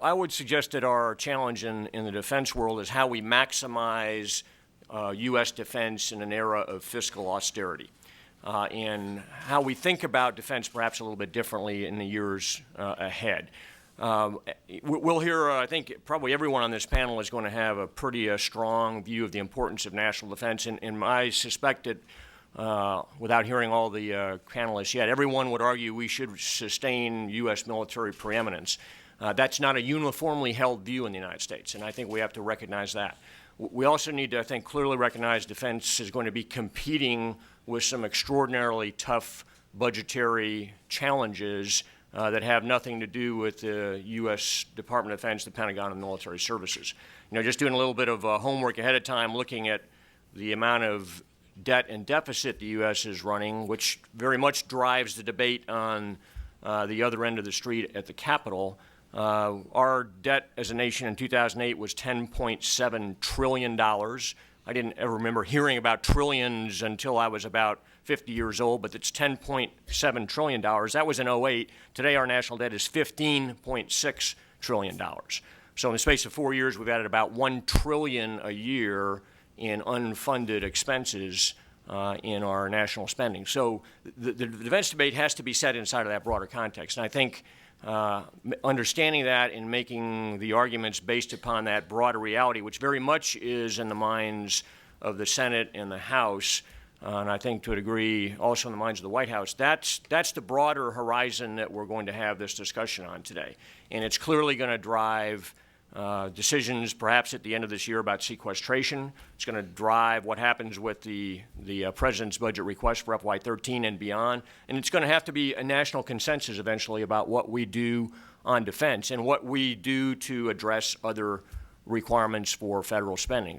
I would suggest that our challenge in the defense world is how we maximize U.S. defense in an era of fiscal austerity, and how we think about defense perhaps a little bit differently in the years ahead. We'll hear, I think probably everyone on this panel is going to have a pretty strong view of the importance of national defense, and I suspect that without hearing all the panelists yet, everyone would argue we should sustain U.S. military preeminence. That's not a uniformly held view in the United States, and I think we have to recognize that. We also need to, I think, clearly recognize defense is going to be competing with some extraordinarily tough budgetary challenges that have nothing to do with the U.S. Department of Defense, the Pentagon, and military services. You know, just doing a little bit of homework ahead of time, looking at the amount of debt and deficit the U.S. is running, which very much drives the debate on the other end of the street at the Capitol. Our debt as a nation in 2008 was $10.7 trillion. I didn't ever remember hearing about trillions until I was about 50 years old, but it's $10.7 trillion. That was in 2008. Today our national debt is $15.6 trillion. So in the space of 4 years, we've added about $1 trillion a year in unfunded expenses in our national spending. So the defense debate has to be set inside of that broader context. And I think understanding that and making the arguments based upon that broader reality, which very much is in the minds of the Senate and the House, and I think to a degree also in the minds of the White House, that's the broader horizon that we're going to have this discussion on today. And it's clearly going to drive decisions perhaps at the end of this year about sequestration. It's going to drive what happens with the President's budget request for FY13 and beyond. And it's going to have to be a national consensus eventually about what we do on defense and what we do to address other requirements for federal spending.